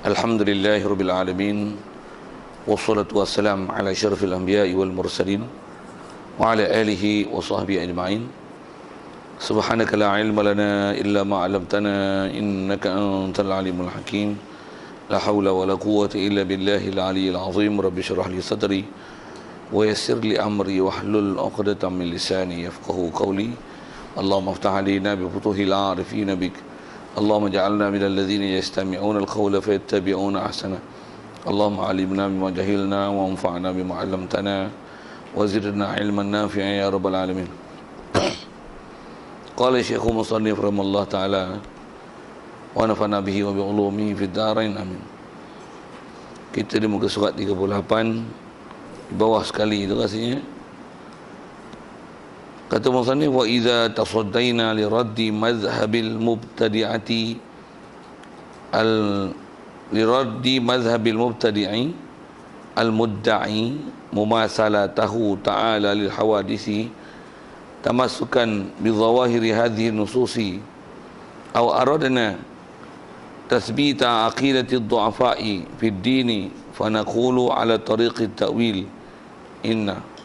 Alhamdulillahi Rabbil Alamin. Wassalatu wassalam ala syarafil anbiya'i wal mursalin wa ala alihi wa sahbihi ajma'in. Subhanaka la ilma lana illa ma 'allamtana innaka antal alimul hakim. La hawla wa la quwwata illa billahil aliyyil azim. Rabbi shrah li sadri wa yassir li amri wahlul 'uqdatam min lisani yafqahu qawli. Allahumma iftah 'alaina bi futuhil 'arifin bik. اللهم اجعلنا من الذين يستمعون القول فيتبعون احسنه. اللهم علمنا بما جهلنا وانفعنا بما علمتنا وزدنا علما نافعا يا رب العالمين. قال الشيخ مصنف رحمه الله تعالى ونفعنا به وبعلومه في الدارين amin. Kita di muka surat 38 di bawah sekali itu rasanya. Kata musannif, wa idza tasaddaina li raddi madhhabil mubtadi'ati al mudda'i mumasalatahu ta'ala lil hawadisi tamassukan bi zawahiri hadhihi nususi aw aradna tathbita aqidati ad-du'afa'i fi ad-dini fa naqulu ala tariqi at-ta'wil inna.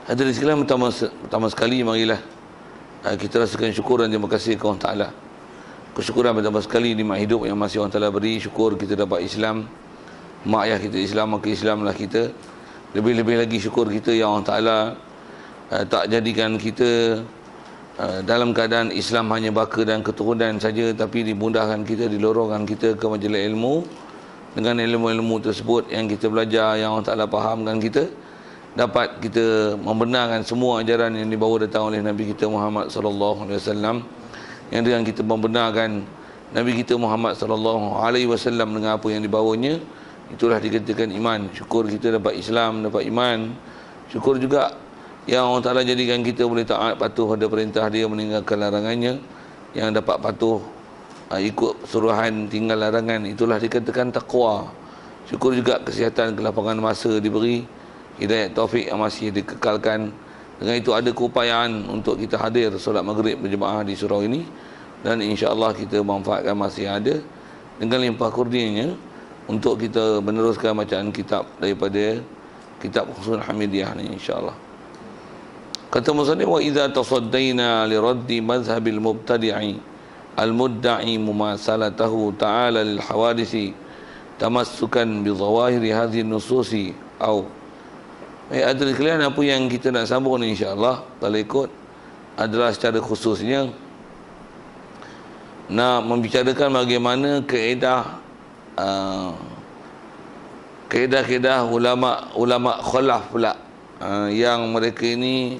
Hadirin sekalian, pertama sekali marilah kita rasakan syukur dan terima kasih kepada Allah Ta'ala. Kesyukuran pertama sekali nikmat hidup yang masih Allah Ta'ala beri. Syukur kita dapat Islam, mak ayah kita Islam, maka Islamlah kita. Lebih-lebih lagi syukur kita yang Allah Ta'ala tak jadikan kita dalam keadaan Islam hanya baka dan keturunan saja, tapi dimudahkan kita, dilorongkan kita ke majlis ilmu. Dengan ilmu-ilmu tersebut yang kita belajar, yang Allah Ta'ala fahamkan kita, dapat kita membenarkan semua ajaran yang dibawa datang oleh Nabi kita Muhammad sallallahu alaihi wasallam. Yang dengan kita membenarkan Nabi kita Muhammad sallallahu alaihi wasallam dengan apa yang dibawanya, itulah dikatakan iman. Syukur kita dapat Islam, dapat iman. Syukur juga yang Allah Ta'ala jadikan kita boleh taat, patuh pada perintah dia, meninggalkan larangannya. Yang dapat patuh ikut suruhan, tinggal larangan, itulah dikatakan taqwa. Syukur juga kesihatan, kelapangan masa diberi, hidayah taufik yang masih dikekalkan. Dengan itu ada keupayaan untuk kita hadir solat maghrib berjemaah di surau ini, dan insya-Allah kita manfaatkan masih ada dengan limpah kurnianya untuk kita meneruskan bacaan kitab daripada kitab Husnul Hamidiyah ni, insya-Allah. Kata musannif, wa idza tasaddaina li raddi madhhabil mubtadi'i al mudda'i mumasalatahu ta'ala lil hawadisi tamassukan bi zawahiri hadhihi nususi au ada sekalian, apa yang kita nak sambung ni insya-Allah kalau ikut adalah secara khususnya nak membicarakan bagaimana kaedah ulama khalaf pula, yang mereka ini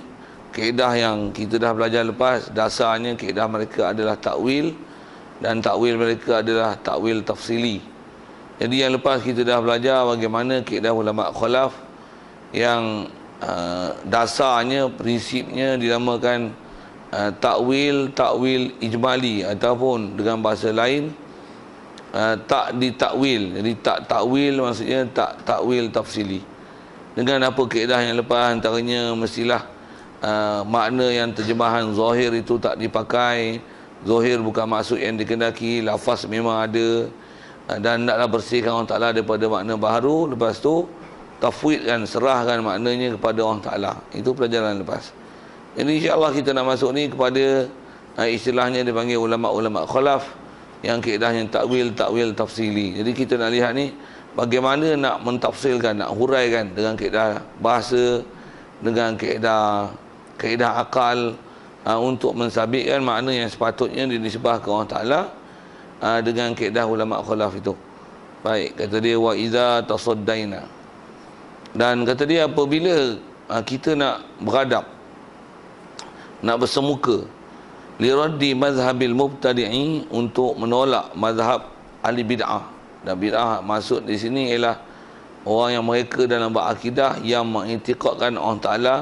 kaedah yang kita dah belajar lepas. Dasarnya kaedah mereka adalah takwil, dan takwil mereka adalah takwil tafsili. Jadi yang lepas kita dah belajar bagaimana kaedah ulama khalaf yang dasarnya, prinsipnya dinamakan takwil ijmali, ataupun dengan bahasa lain tak ditakwil. Jadi tak takwil maksudnya tak takwil tafsili. Dengan apa kaedah yang lepas, antaranya mestilah makna yang terjemahan zahir itu tak dipakai. Zahir bukan maksud yang dikendaki, lafaz memang ada, dan naklah bersihkan Allah Ta'ala daripada makna baharu. Lepas tu tafwidkan, serahkan maknanya kepada Allah Ta'ala. Itu pelajaran lepas. Jadi insya-Allah kita nak masuk ni kepada istilahnya dipanggil ulama-ulama khalaf, yang kaedahnya takwil tafsili. Jadi kita nak lihat ni bagaimana nak mentafsirkan, nak huraikan dengan kaedah bahasa, dengan kaedah akal, untuk mensabitkan makna yang sepatutnya dinisbah ke Allah Ta'ala dengan kaedah ulama khalaf itu. Baik, kata dia wa idza tasaddaina. Dan kata dia apabila kita nak beradab, nak bersemuka li raddi mazhabil mubtadi'i, untuk menolak mazhab ahli bid'ah. Dan bid'ah maksud di sini ialah orang yang mereka dalam berakidah yang mengiktikadkan Allah Ta'ala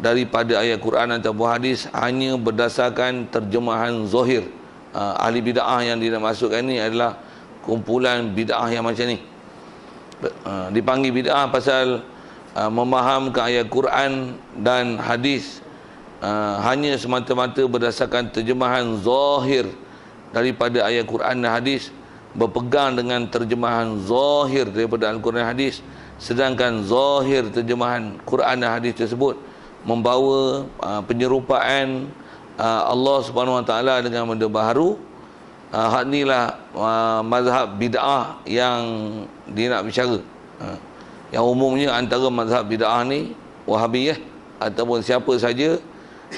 daripada ayat Quran atau hadis hanya berdasarkan terjemahan zahir. Ahli bid'ah yang dia nak masukkan ni adalah kumpulan bid'ah yang macam ni. Dipanggil bid'ah pasal memahamkan ayat Quran dan hadis hanya semata-mata berdasarkan terjemahan zahir daripada ayat Quran dan hadis, berpegang dengan terjemahan zahir daripada Al-Quran dan hadis, sedangkan zahir terjemahan Quran dan hadis tersebut membawa penyerupaan Allah Subhanahu Wa Taala dengan benda baharu. Hak inilah mazhab bid'ah yang dia nak bicara. Yang umumnya antara mazhab bid'ah ni Wahabiyah ataupun siapa saja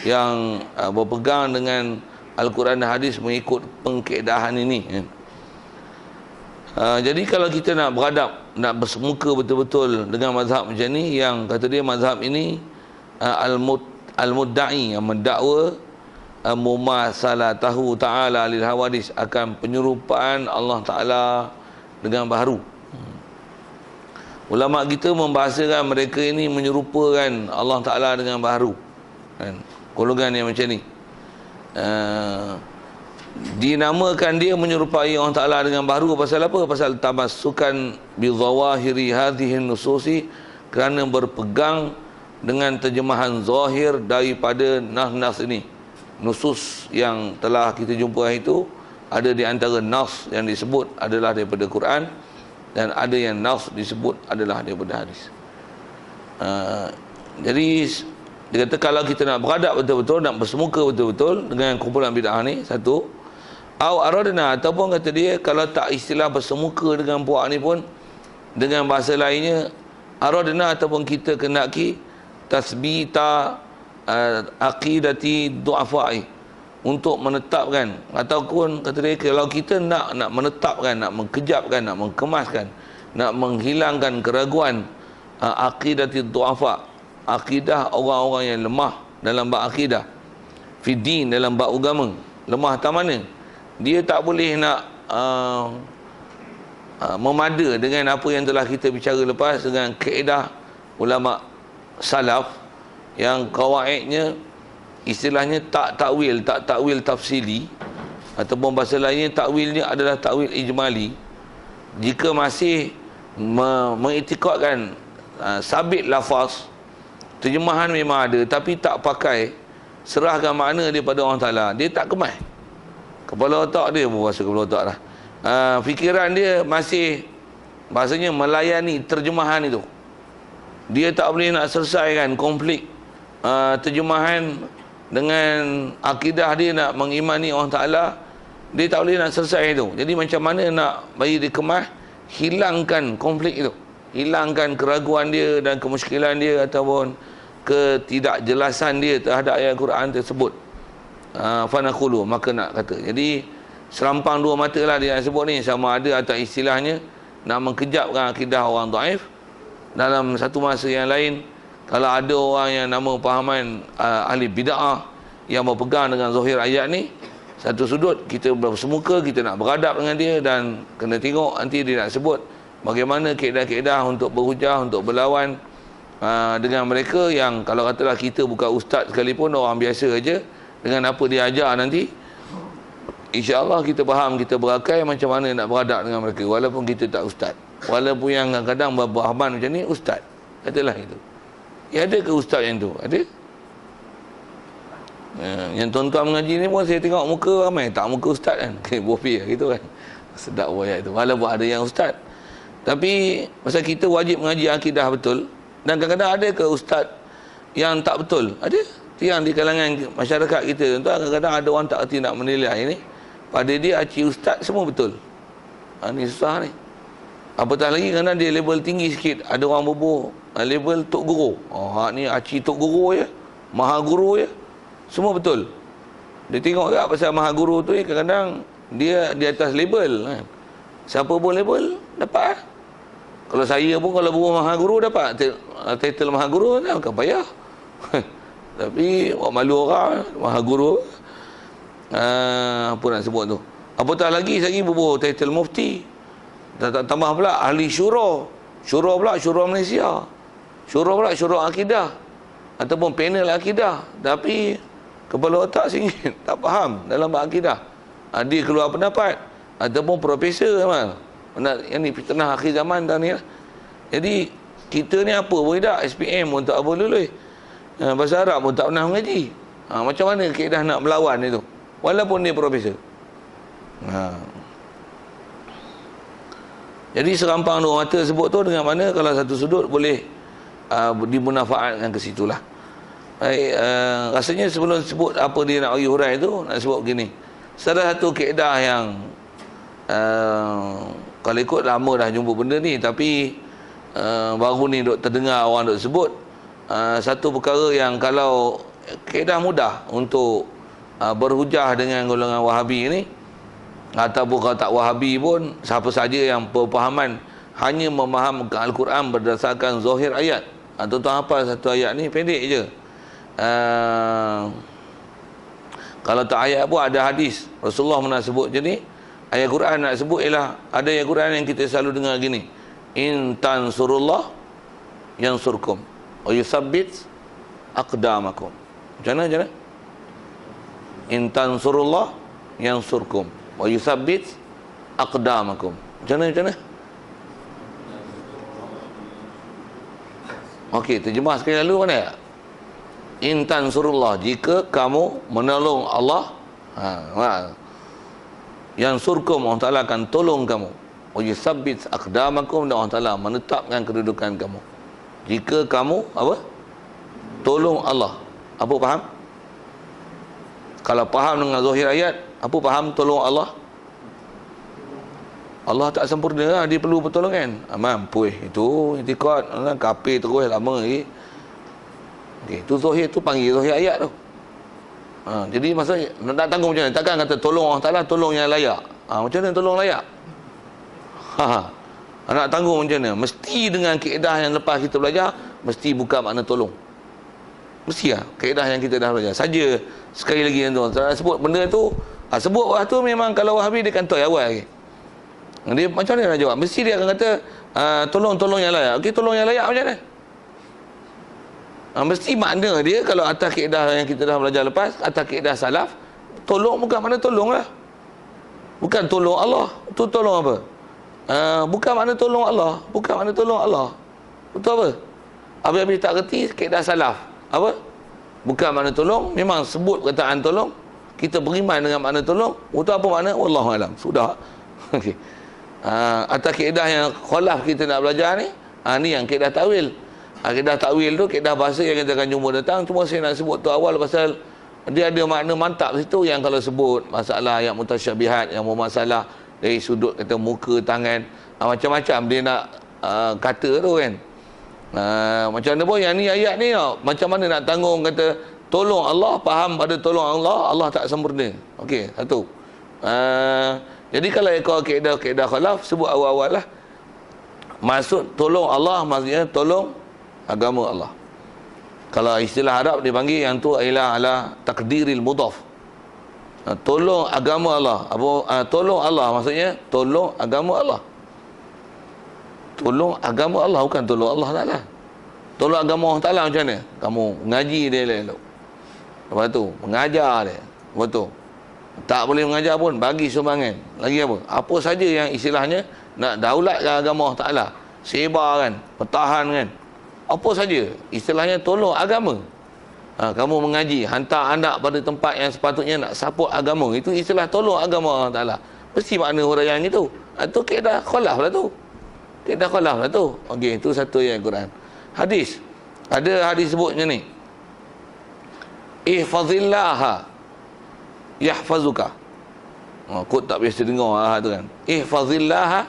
yang berpegang dengan Al-Quran dan hadis mengikut pengkeedahan ini. Jadi kalau kita nak beradab, nak bersemuka betul-betul dengan mazhab macam ni, yang kata dia mazhab ini al-mudda'i, yang mendakwa mumasalatahu ta'ala lil hawadis, akan penyerupaan Allah Ta'ala dengan baharu. Ulama kita membahasakan mereka ini menyerupakan Allah Ta'ala dengan baharu, kan? Golongan yang macam ni dinamakan dia menyerupai Allah Ta'ala dengan baharu. Pasal apa? Pasal tamassukan bi zawahiri hadhihi nususi, kerana berpegang dengan terjemahan zahir daripada nas-nas ini. Nusus yang telah kita jumpa itu, ada di antara nas yang disebut adalah daripada Quran, dan ada yang nas disebut adalah daripada hadis. Jadi dia kata kalau kita nak beradab betul-betul, nak bersemuka betul-betul dengan kumpulan bid'ah ni, satu, au aradna, ataupun kata dia kalau tak istilah bersemuka dengan puak ni pun, dengan bahasa lainnya aradna, ataupun kita kendaki tasbita aqidati du'afai, untuk menetapkan, ataupun kata dia kalau kita nak menetapkan, nak mengkejapkan, nak mengemaskan, nak menghilangkan keraguan aqidati du'afa, akidah orang-orang yang lemah dalam bab akidah, fiddin, dalam bab agama, lemah tak mana, dia tak boleh nak memada dengan apa yang telah kita bicara lepas, dengan kaedah ulama salaf yang kawaidnya istilahnya tak takwil tafsili, ataupun bahasa lainnya takwilnya adalah takwil ijmali. Jika masih mengiktikadkan sabit lafaz, terjemahan memang ada tapi tak pakai, serahkan makna daripada Allah Ta'ala, dia tak kemas. Kepala otak dia, bahasa kepala otak lah, fikiran dia masih bahasanya melayani terjemahan itu. Dia tak boleh nak selesaikan konflik terjemahan dengan akidah dia, nak mengimani Allah Ta'ala, dia tak boleh nak selesai itu. Jadi macam mana nak bagi dia kemas, hilangkan konflik itu, hilangkan keraguan dia dan kemusykilan dia ataupun ketidakjelasan dia terhadap ayat Quran tersebut. Fanaqulu, maka nak kata, jadi serampang dua mata lah dia sebut ni, sama ada atau istilahnya nak mengkejapkan akidah orang dhaif. Dalam satu masa yang lain, kalau ada orang yang nama pahaman ahli bid'ah yang berpegang dengan zahir ayat ni, satu sudut kita bersemuka, kita nak beradab dengan dia, dan kena tengok nanti dia nak sebut bagaimana kaedah-kaedah untuk berhujah, untuk berlawan dengan mereka yang kalau katalah kita bukan ustaz sekalipun, orang biasa aja, dengan apa dia ajar nanti, insya-Allah kita faham, kita berakai macam mana nak beradab dengan mereka, walaupun kita tak ustaz, walaupun yang kadang-kadang berpahaman macam ni ustaz, katalah itu. Ya, ada ke ustaz yang tu? Ada? Yang tuan-tuan mengaji ni pun saya tengok muka ramai tak muka ustaz kan, bofi gitu kan, sedap ayat itu, walaupun ada yang ustaz. Tapi pasal kita wajib mengaji akidah betul, dan kadang-kadang ada ke ustaz yang tak betul? Ada. Yang di kalangan masyarakat kita tuan, kadang-kadang ada orang tak erti nak menilai ini, pada dia aci ustaz semua betul. Ni susah ni. Apatah lagi kadang dia level tinggi sikit, ada orang bubuh level tok guru. Ni aci tok guru je, maha guru je, semua betul. Dia tengok tak pasal maha guru tu kadang-kadang dia di atas label kan. Siapa pun label dapat. Kalau saya pun kalau bubuh maha guru dapat title maha guru, bukan payah. Tapi malu orang maha guru. Apa nak sebut tu, apatah lagi bubuh title mufti, tambah pula ahli syura pula, syura Malaysia, syura pula, syura akidah ataupun panel akidah, tapi kepala otak singgit, tak faham dalam bab akidah. Dia keluar pendapat, ataupun profesor amal yang ni fitnah akhir zaman dah ni lah. Jadi kita ni apa pun tak, SPM pun tak apa lulus, bahasa Arab pun tak pernah mengaji. Macam mana kaedah nak melawan itu walaupun dia profesor? Jadi serampang dua mata sebut tu dengan mana kalau satu sudut boleh dimunafaatkan ke situlah. Baik, rasanya sebelum sebut apa dia nak bagi hurai tu, nak sebut begini. Salah satu kaedah yang kalau ikut lama dah jumpa benda ni, tapi baru ni duk terdengar orang duk sebut satu perkara yang kalau kaedah mudah untuk berhujah dengan golongan Wahabi ni, ataupun kalau tak Wahabi pun, siapa saja yang berpahaman hanya memahamkan Al-Quran berdasarkan zahir ayat. Tuan-tuan hafal satu ayat ni pendek je. Kalau tak ayat pun ada hadis Rasulullah pernah sebut. Jadi ayat Quran nak sebut ialah ada ayat Quran yang kita selalu dengar gini, in tansurullah yansurkum wa yuthabbit aqdamakum. Macam mana? In tansurullah yansurkum wa yuthabbit aqdamakum. Macam mana? Okey, terjemah sekali lalu mana ya? In tansurullah, jika kamu menolong Allah, yansurkum, Allah Ta'ala akan tolong kamu. Wa yuthabbit aqdamakum, dan Allah Ta'ala menetapkan kedudukan kamu. Jika kamu apa? Tolong Allah. Apa faham? Kalau faham dengan zahir ayat, apa faham tolong Allah? Allah tak sempurna lah, dia perlu pertolongan. Mampu itu itikad kafir terus lama lagi. Okey, tu zahir tu panggil zahir ayat tu. Jadi maksudnya nak tanggung macam mana? Takkan kata tolong Allah Ta'ala, tolong yang layak. Macam mana tolong layak? Nak tanggung macam mana? Mesti dengan kaedah yang lepas kita belajar, mesti bukan makna tolong. Mesti lah kaedah yang kita dah belajar. Saja sekali lagi tuan, sebut benda tu, sebut orang tu memang kalau Wahabi dia kan tahu awal lagi. Dia macam mana nak jawab? Mesti dia akan kata tolong yang layak. Okey, tolong yang layak macam mana? Mesti makna dia kalau atas kaedah yang kita dah belajar lepas, atas kaedah salaf, tolong bukan makna tolong lah. Bukan tolong Allah. Tu tolong apa? Bukan makna tolong Allah. Bukan makna tolong Allah. Betul apa? Habis-habis tak kerti kaedah salaf. Apa? Bukan makna tolong. Memang sebut kataan tolong. Kita beriman dengan makna tolong. Betul apa makna? Wallahualam. Sudah. Okey. Atas kaedah yang khalaf kita nak belajar ni, ni yang kaedah takwil. Kaedah takwil tu kaedah bahasa yang kita akan jumpa datang. Cuma saya nak sebut tu awal pasal dia ada makna mantap situ yang kalau sebut masalah yang mutasyabihat, yang bermasalah dari sudut kata muka, tangan, macam-macam dia nak kata tu kan. Macam mana pun yang ni ayat ni macam mana nak tanggung kata tolong Allah, faham pada tolong Allah, Allah tak sempurna. Okey, satu. Jadi kalau ikut kaedah khalaf, sebut awal-awal lah. Maksud tolong Allah maksudnya tolong agama Allah. Kalau istilah Arab dipanggil yang tu ialah ala takdiril mudhaf. Tolong agama Allah. Tolong Allah maksudnya tolong agama Allah. Tolong agama Allah, bukan tolong Allah Ta'ala. Tolong agama Allah Ta'ala macam mana? Kamu mengaji dia elok. Lepas tu mengajar dia. Lepas tu tak boleh mengajar pun bagi sumbangan. Lagi apa? Apa saja yang istilahnya nak daulatkan agama Allah Ta'ala, sebarkan, pertahankan, apa saja istilahnya tolong agama. Kamu mengaji, hantar anak pada tempat yang sepatutnya nak support agama, itu istilah tolong agama Allah Ta'ala. Mesti makna huraian itu. Itu kaedah khalaf lah tu. Kaedah khalaf lah tu. Okey, itu satu ayat Quran. Hadis. Ada hadis sebutnya ni. Ihfazillaha yahfazuka. Kod tak biasa dengar tu kan. Ihfazillaha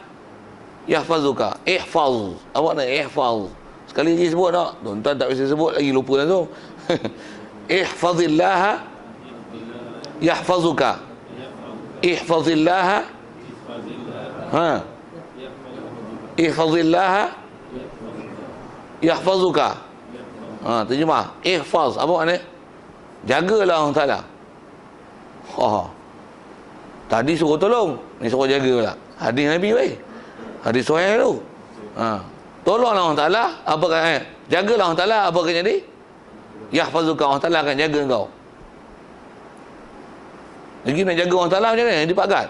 yahfazuka. Ihfaz. Apa nak ihfaz? Sekali lagi sebut tak? Tuan-tuan tak biasa sebut lagi, lupa dah tu. Ihfazillaha yahfazuka. Ihfazillaha ihfazillaha yahfazuka. Terjemah. Ihfaz. Apa makna? Jagalah Allah Ta'ala. Tadi suruh tolong, ni suruh jaga pula. Hadis Nabi baik. Hadis sahih tu. Tolonglah Allah Ta'ala, apa kan? Jagalah Allah Ta'ala, apa akan jadi? Yahfazuka, Allah Ta'ala akan jaga engkau. Lagi nak jaga Allah Ta'ala macam mana? Dipakat.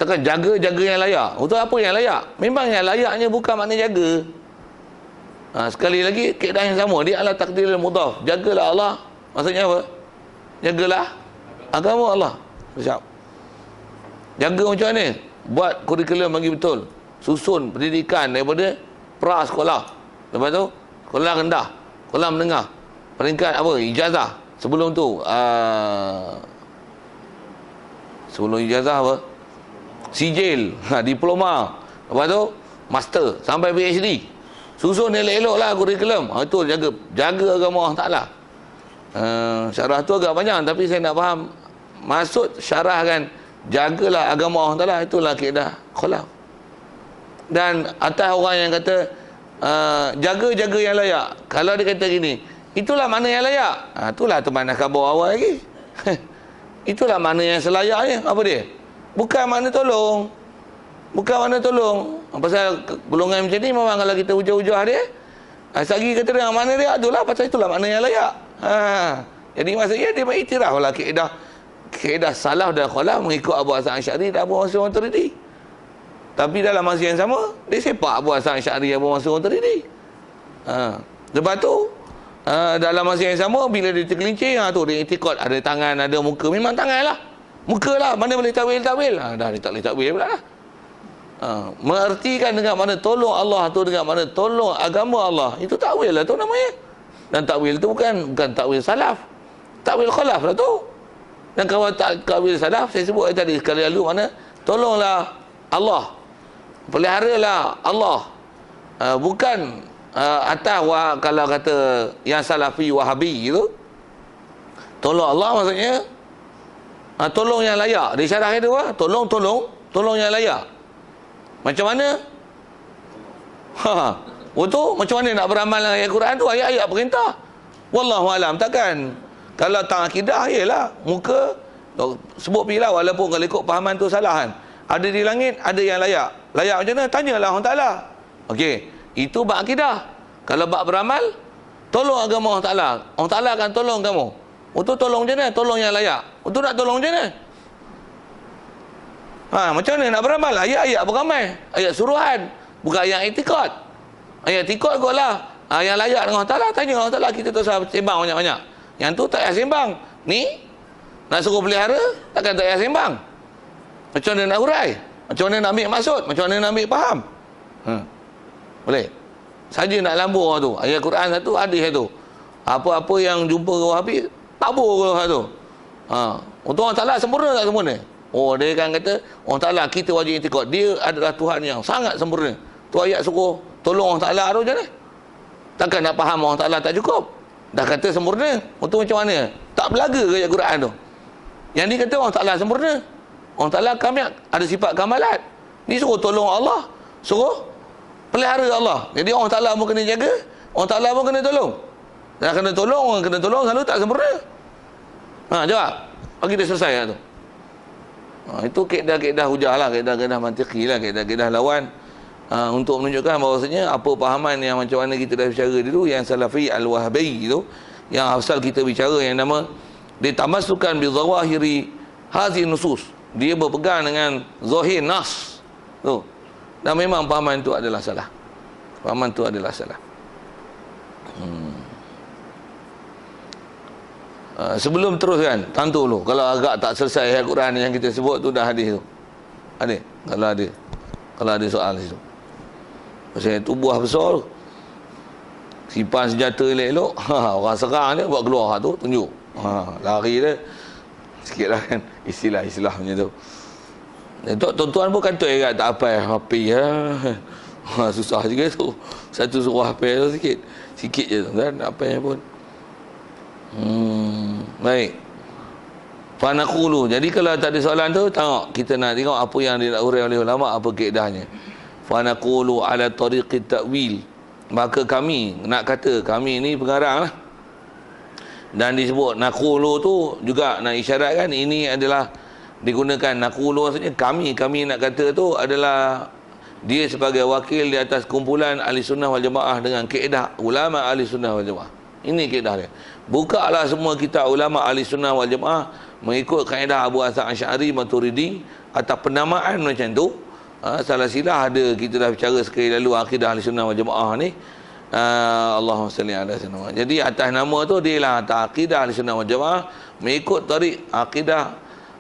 Takkan jaga yang layak. Betul apa yang layak? Memang yang layaknya bukan makna jaga. Sekali lagi, kaedah yang sama. Dia adalah takdiril mudhaf. Jagalah Allah. Maksudnya apa? Jagalah agama Allah. Siap. Jaga macam mana? Buat kurikulum bagi betul. Susun pendidikan daripada pra-sekolah. Lepas tu, sekolah rendah, sekolah menengah. Peringkat apa? Ijazah. Sebelum tu, sebelum ijazah apa? Sijil, diploma. Lepas tu, master sampai PhD. Susun elok-elok lah kurikulum. Itu jaga agama Allah Ta'ala. Syarah tu agak panjang, tapi saya nak faham maksud syarah kan, jagalah agama Allah Ta'ala. Itulah kaedah khulaf. Dan atas orang yang kata jaga-jaga yang layak, kalau dia kata gini, itulah mana yang layak, itulah teman nak khabar awal lagi. Itulah mana yang selayaknya. Apa dia? Bukan mana tolong. Bukan mana tolong. Pasal golongan macam ni memang kalau kita hujah-hujah dia, sagi kata dia mana dia, itulah pasal itulah mana yang layak. Jadi maksudnya dia mengiktiraf lah kaedah salaf dan khalaf mengikut Abu Hasan Asy'ari dan Abu Mansur Maturidi. Tapi dalam masa yang sama, dia sepak Abu Hasan Asy'ari dan Abu Mansur Maturidi. Lepas tu, dalam masa yang sama, bila dia tergelincir, tu dia itikad, ada tangan, ada muka. Memang tangan lah, muka lah, mana boleh takwil. Dah dia tak boleh takwil pula lah. Mengertikan dengan mana tolong Allah tu, dengan mana tolong agama Allah, itu takwil lah tu namanya. Dan takwil tu bukan takwil salaf, takwil khalaf lah tu. Dan kalau takwil salaf, saya sebut tadi sekali lalu, mana tolonglah Allah, peliharalah Allah, bukan atas kalau kata yang salafi wahabi itu, tolong Allah maksudnya tolong yang layak. Di syarah itu tolong yang layak. Macam mana? Betul? Macam mana nak beramal dengan ayat Quran tu? Ayat-ayat perintah. Wallahu alam. Takkan kalau tak akidah, yelah muka sebut pergi lah, walaupun kalau ikut pahaman tu salah kan. Ada di langit, ada yang layak. Layak macam mana? Tanyalah Allah Ta'ala. Okey, itu bab akidah. Kalau bab beramal, tolong agama Allah Ta'ala. Allah Ta'ala akan tolong kamu. Untuk tolong macam mana? Tolong yang layak. Untuk nak tolong macam mana? Macam mana nak beramal? Ayat-ayat beramai. Ayat suruhan. Bukan ayat itikad. Ayat itikad kot lah. Yang layak dengan Allah Ta'ala, tanya Allah Ta'ala. Kita tu sembang banyak-banyak. Yang tu tak payah sembang. Ni, nak suruh pelihara, takkan tak payah sembang. Macam mana nak hurai? Macam mana nak ambil maksud? Macam mana nak ambil faham? Boleh? Saja nak lambur tu. Ayat Quran satu, hadis satu. Apa-apa yang jumpa ke Wahabi, tabur ke tu. Untuk Allah Ta'ala sempurna tak sempurna? Oh, dia kan kata, Allah Ta'ala kita wajib itikad. Dia adalah Tuhan yang sangat sempurna. Tu ayat suruh tolong Allah Ta'ala tu macam mana? Takkan nak faham Allah Ta'ala tak cukup? Dah kata sempurna, untuk macam mana? Tak belaga ke ayat Quran tu? Yang ni kata Allah Ta'ala sempurna. Allah Ta'ala kami ada sifat kamalat. Ni suruh tolong Allah, suruh pelihara Allah. Jadi Allah Ta'ala pun kena jaga, Allah Ta'ala pun kena tolong. Dah kena tolong, orang kena tolong selalu tak sempurna. Jawab. Bagi dia selesai lah tu. Itu kaedah-kaedah hujah lah, kaedah-kaedah mantiqi lah, kaedah-kaedah lawan, untuk menunjukkan bahawasanya apa pahaman yang macam mana kita dah bicara dulu, yang salafi al-wahbi itu, yang asal kita bicara yang nama ditamassukan bi zawahiri hazi nusus. Dia berpegang dengan zahir nas tu. Dan memang pahaman itu adalah salah. Pahaman itu adalah salah. Sebelum teruskan, tentu dulu. Kalau agak tak selesai ayat Quran yang kita sebut tu, dah hadis tu. Ada? Kalau ada soal situ. Pasal itu buah besar tu. Simpan senjata elok-elok. Orang serang dia, buat keluar tu, tunjuk. Lari dia. Sikit lah kan. Istilah macam tu. Tuan-tuan pun kata agak tak apa. Hapi ya. Susah juga tu. Satu suruh hapi tu sikit. Sikit je tu kan. Apa yang pun. Baik. Fanaqulu. Jadi kalau tak ada soalan tu, tengok, kita nak tengok apa yang diuraikan oleh ulama, apa kaedahnya. Fanaqulu ala tariqit ta'wil. Maka kami nak kata, kami ni pengarang lah. Dan disebut naqulu tu juga nak isyaratkan ini adalah digunakan naqulu, maksudnya kami nak kata tu adalah dia sebagai wakil di atas kumpulan ahli sunnah wal jamaah dengan kaedah ulama ahli sunnah wal jamaah. Ini kaedah dia. Bukalah semua kitab ulama ahli sunnah wal jamaah mengikut kaedah Abu Hasan Asy'ari Maturidi atas penamaan macam tu. Salah silah ada, kita dah bicara sekali lalu akidah ahli sunnah wal jamaah ni. Allahumma salli ala sayyidina. Jadi atas nama tu dia lah atas akidah ahli sunnah wal jamaah mengikut tarik akidah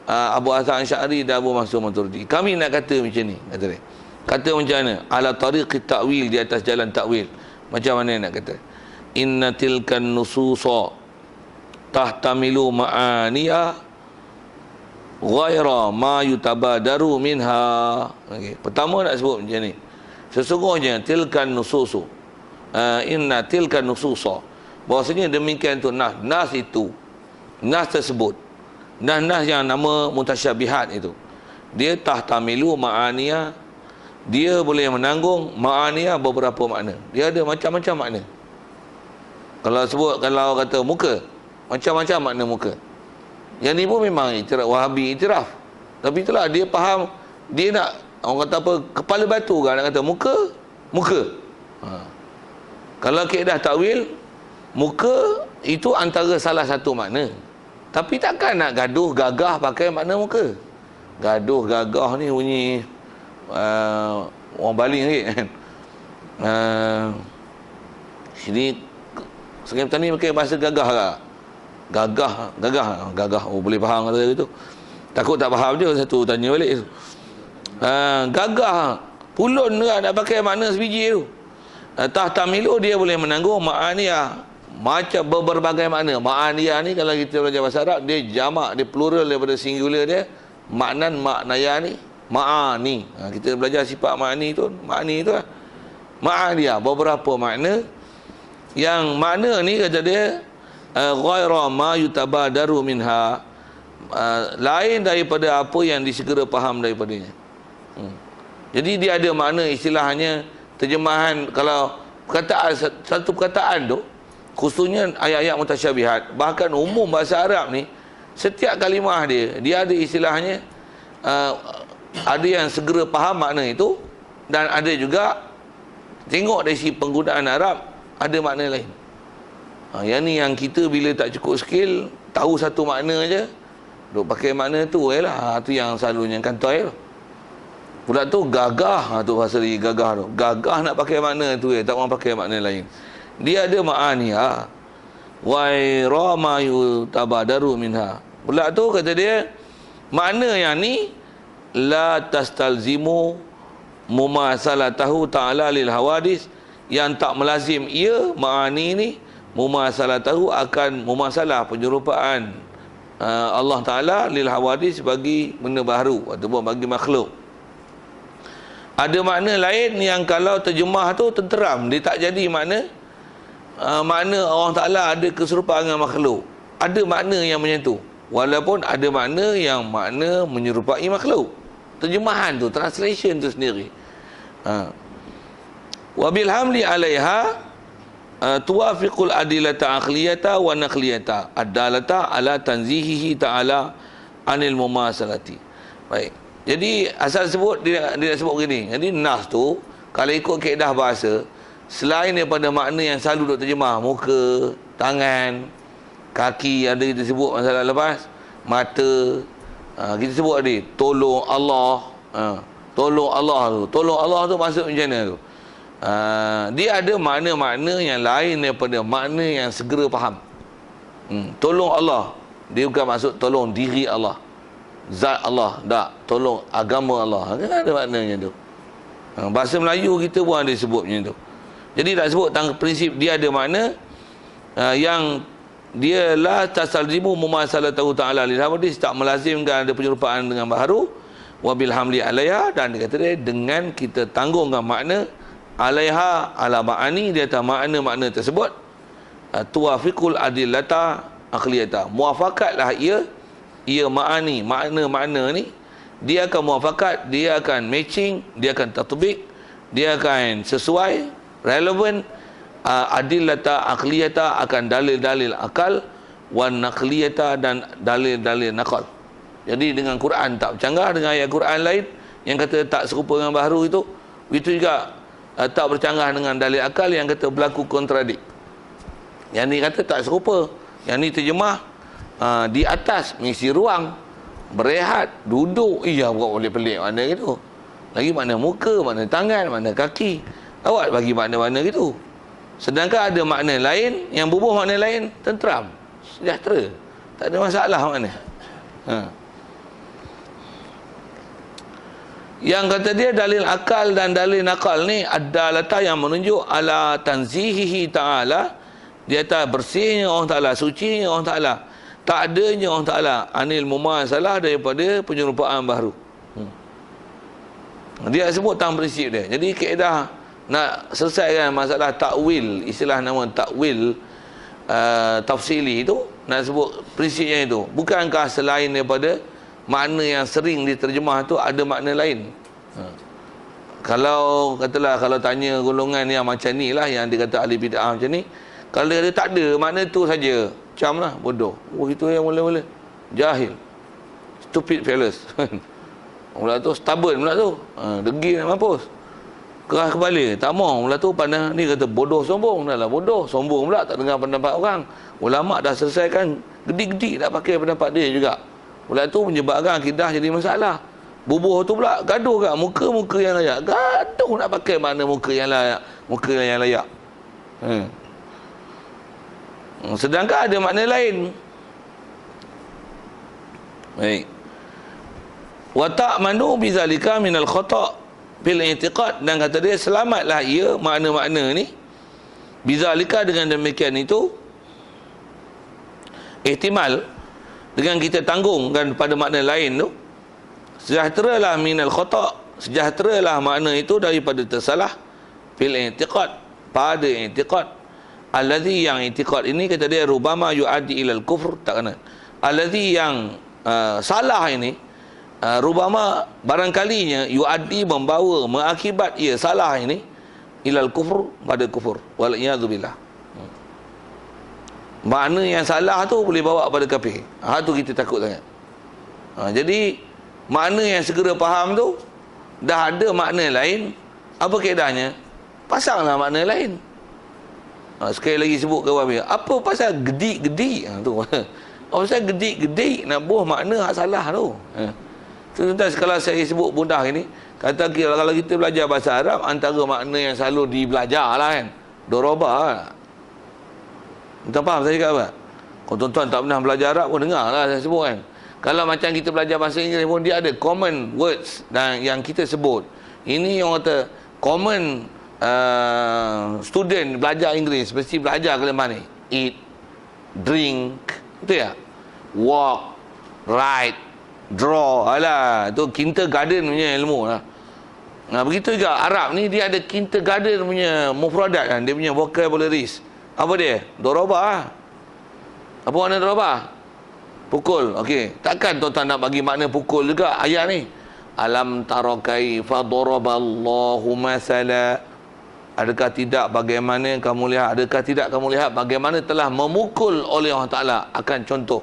Abu Hasan Asy'ari dan Abu Mansur Maturidi. Kami nak kata macam ni, kata dia. Kata macam mana? Ala tariqi ta'wil, di atas jalan ta'wil. Macam mana nak kata? Inna tilkan nususa tahtamilu ma'aniya ghaira ma yutabadaru minha. Okay. Pertama nak sebut macam ni. Sesungguhnya tilkan nususu, inna tilkan nususa, bahawasanya demikian tu nas itu, nas tersebut, nas yang nama mutasyabihat itu, dia tahtamilu ma'aniya, dia boleh menanggung ma'aniya, beberapa makna. Dia ada macam-macam makna. Kalau kata muka, macam-macam makna muka. Yang ni pun memang Wahabi iktiraf. Tapi itulah dia faham, dia nak, orang kata apa, kepala batu kan, nak kata muka. Kalau kaedah takwil, muka itu antara salah satu makna. Tapi takkan nak gaduh gagah pakai makna muka. Gaduh gagah ni bunyi orang baling sikit kan. Sini Sungai Petani pakai bahasa gagah tak? Gagah. Oh, boleh faham kata gitu. Takut tak faham je, satu tanya balik. Gagah. Pulun juga nak pakai makna sebiji tu. Tahtamilu, dia boleh menanggung ma'aniyah, macam berbagai makna. Ma'aniyah ni kalau kita belajar bahasa Arab, dia jamak, dia plural daripada singular dia. Maknaya ni ma'ani. Kita belajar sifat ma'ani tu, lah. Ma'aniyah, beberapa makna. Yang makna ni kata dia ghaira ma yutabadaru minha, lain daripada apa yang disegera faham daripadanya. Jadi dia ada makna, istilahnya terjemahan, kalau perkataan, satu perkataan tu, khususnya ayat-ayat mutasyabihat, bahkan umum bahasa Arab ni, setiap kalimah dia ada istilahnya, ada yang segera faham makna itu, dan ada juga tengok dari sisi penggunaan Arab ada makna lain. Yang ni yang kita bila tak cukup skill, tahu satu makna je, duk pakai makna tu lah. Tu yang selalunya kantoi tu. Pula tu gagah, tu bahasa lagi gagah tu. Gagah nak pakai makna tu tak mahu pakai makna lain. Dia ada ma'aniha ghaira ma yutabadaru minha. Pula tu kata dia, makna yang ni la tastalzimu mumasalatahu ta'ala lil hawadis, yang tak melazim ia, ma'ani ni, mumasalatahu, akan mumasalah penyerupaan Allah Ta'ala lil hawadis, bagi benda baru ataupun bagi makhluk. Ada makna lain yang kalau terjemah tu tenteram, dia tak jadi makna makna Allah Ta'ala ada keserupaan dengan makhluk. Ada makna yang macam tu, walaupun ada makna yang makna menyerupai makhluk. Terjemahan tu, translation tu sendiri. Wabil hamli alaiha tuwafiqul adilata akhliyata wa naqliyata adalata ala tanzihihi ta'ala anil mumasalati. Baik. Jadi asal sebut dia sebut begini. Jadi nas tu kalau ikut kaedah bahasa, selain daripada makna yang selalu duk terjemah, muka, tangan, kaki, ada kita sebut masalah lepas, mata, kita sebut tadi tolong Allah, tolong Allah tu maksud macam mana tu? Dia ada makna-makna yang lain daripada makna yang segera faham. Tolong Allah, dia bukan maksud tolong diri Allah, zat Allah, tak, tolong agama Allah, kan ada maknanya tu. Bahasa Melayu kita pun ada sebut macam tu. Jadi tak sebut tentang prinsip, dia ada makna yang dia la tasalzimu mumasalatahu ta'ala lil hawadis, tak melazimkan ada penyerupaan dengan baharu, wabil hamli alaiha, dan dia kata dia dengan kita tanggungkan makna alaiha ala ma'ani, dia atas makna-makna tersebut, tuwafiqul adillata akhliyata, muafakatlah ia ma'ani, makna-makna ni dia akan muafakat, dia akan matching, dia akan tatbik, dia akan sesuai, relevan, adillata akhliyata, akan dalil-dalil akal, wan naqliyata, dan dalil-dalil nakal. Jadi dengan Quran tak bercanggah dengan ayat Quran lain yang kata tak serupa dengan baharu itu juga tak bercanggah dengan dalil akal yang kata berlaku kontradik. Yang ni kata tak serupa, yang ni terjemah di atas, mengisi ruang, berehat, duduk. Buat boleh pelik mana gitu. Lagi mana muka, mana tangan, mana kaki. Awak bagi makna-makna gitu. Sedangkan ada makna lain, yang bubuh makna lain, tenteram, sejahtera, tak ada masalah makna. Yang kata dia dalil akal dan dalil nakal ni adalah yang menunjuk ala tanzihihi ta'ala, dia tak bersihnya Allah Ta'ala, sucinya Allah Ta'ala, tak adanya Allah Ta'ala anil mumasalah, daripada penyerupaan baharu. Dia sebut tentang prinsip dia. Jadi kaedah nak selesaikan masalah takwil, istilah nama takwil tafsili itu, nak sebut prinsipnya itu. Bukankah selain daripada makna yang sering diterjemah tu ada makna lain? Kalau katalah, kalau tanya golongan yang macam ni lah, yang dikata ahli bid'ah macam ni, kalau dia tak ada makna tu saja, macam lah, bodoh. Oh, itu yang mula-mula jahil, stupid fellas. Mula tu stubborn pula tu, degil nak mampus, keras kepala, tak mau. Mula tu pandang ni kata bodoh sombong, dah lah bodoh sombong pula, tak dengar pendapat orang. Ulama dah selesaikan, gedi-gedi tak pakai pendapat dia juga. Mula tu menyebabkan akidah jadi masalah. Bubuh tu pula gaduh kat muka-muka yang layak, gaduh nak pakai mana muka yang layak, muka yang layak. Sedangkan ada makna lain. Baik. Wa ta'manu bizalika minal khata' bil i'tiqad, dan kata dia selamatlah ia makna-makna ni bizalika, dengan demikian itu ihtimal, dengan kita tanggungkan pada makna lain tu, sejahteralah minal khata', sejahteralah makna itu daripada tersalah bil i'tiqad, pada i'tiqad. Allazi, yang i'tiqad ini kata dia rubama yu'addi ilal kufr, tak kena. Allazi, yang salah ini, rubama barangkalinya, yu'addi membawa, mengakibat ia salah ini, ilal kufur, pada kufur, wal iyadzubillah. Makna yang salah tu boleh bawa pada kafir. Tu kita takut sangat. Jadi makna yang segera faham tu, dah ada makna lain, apa kaedahnya? Pasanglah makna lain. Sekali lagi sebut ke apa pasal gedik-gedik tu. Apa pasal gedik-gedik nak buah makna hak salah tu. Tuan-tuan, kalau saya sebut mudah ini, kata kalau kita belajar bahasa Arab, antara makna yang selalu dibelajar lah kan, doroba lah. Tuan faham saya cakap apa? Kalau tuan-tuan tak pernah belajar Arab pun dengar lah saya sebut kan. Kalau macam kita belajar bahasa Inggeris pun, dia ada common words dan yang kita sebut. Ini yang kata common student belajar Inggeris mesti belajar kalimah ni. Eat, drink, betul ya? Walk, write, draw. Alah, tu kindergarten punya ilmu lah. Begitu juga Arab ni, dia ada kindergarten punya mufradat kan, dia punya vocabularies. Apa dia? Doroba lah. Apa makna doroba? Pukul. Okey, takkan tuan-tuan nak bagi makna pukul juga ayat ni? Alam tara kaifa daraballahu masala. Adakah tidak bagaimana kamu lihat, adakah tidak kamu lihat bagaimana telah memukul oleh Allah Ta'ala, akan contoh.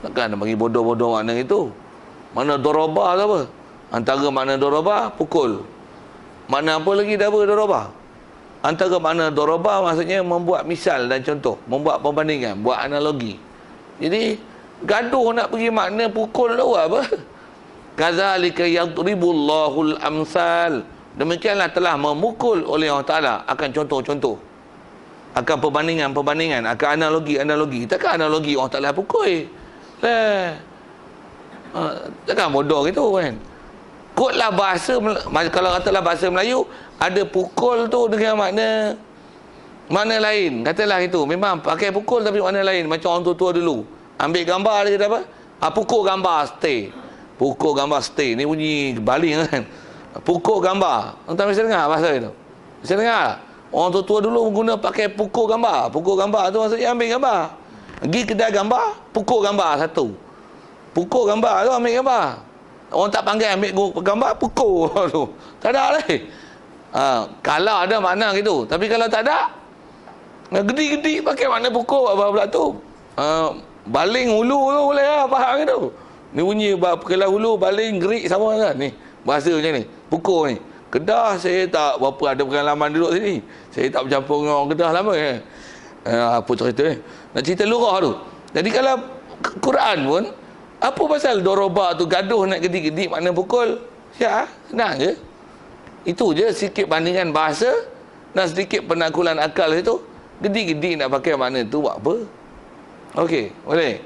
Takkan nak bagi bodoh-bodoh makna itu. Mana doroba tu apa? Antara makna doroba, pukul. Makna apa lagi dah apa doroba? Antara makna doroba maksudnya membuat misal dan contoh, membuat perbandingan, buat analogi. Jadi gaduh nak pergi makna pukul tu apa? Kadzalika yadribullahul amsal. Demikianlah telah memukul oleh Allah Ta'ala, akan contoh-contoh, akan perbandingan-perbandingan, akan analogi-analogi. Takkan analogi Allah Ta'ala pukul takkan bodoh gitu kan. Kotlah bahasa, kalau katalah bahasa Melayu, ada pukul tu dengan makna lain. Katalah itu memang pakai pukul tapi makna lain. Macam orang tua-tua dulu ambil gambar, dia kata apa? Pukul gambar stay. Pukul gambar stay. Ni bunyi baling kan. Pukul gambar. Tuan-tuan mesti dengar bahasa itu. Mesti dengar. Orang tua-tua dulu guna pakai pukul gambar. Pukul gambar tu maksudnya ambil gambar. Pergi kedai gambar, pukul gambar satu. Pukul gambar tu ambil gambar. Orang tak panggil ambil gambar, pukul tu. Tak ada lah. Kalau ada makna gitu. Tapi kalau tak ada, gedi-gedi pakai makna pukul apa pula tu. Baling hulu tu boleh lah, faham gitu. Ni bunyi kelah hulu, baling, gerik sama kan ni. Bahasa macam ni, pukul ni. Kedah saya tak berapa ada pengalaman duduk sini. Saya tak bercampur dengan orang Kedah lama kan. Apa cerita ni? Nak cerita lurah tu. Jadi kalau Quran pun, apa pasal doroba tu gaduh nak gedik-gedik makna pukul? Ya, senang je. Itu je, sikit bandingan bahasa dan sedikit penakulan akal itu. Gedik-gedik nak pakai makna tu buat apa? Okey, boleh.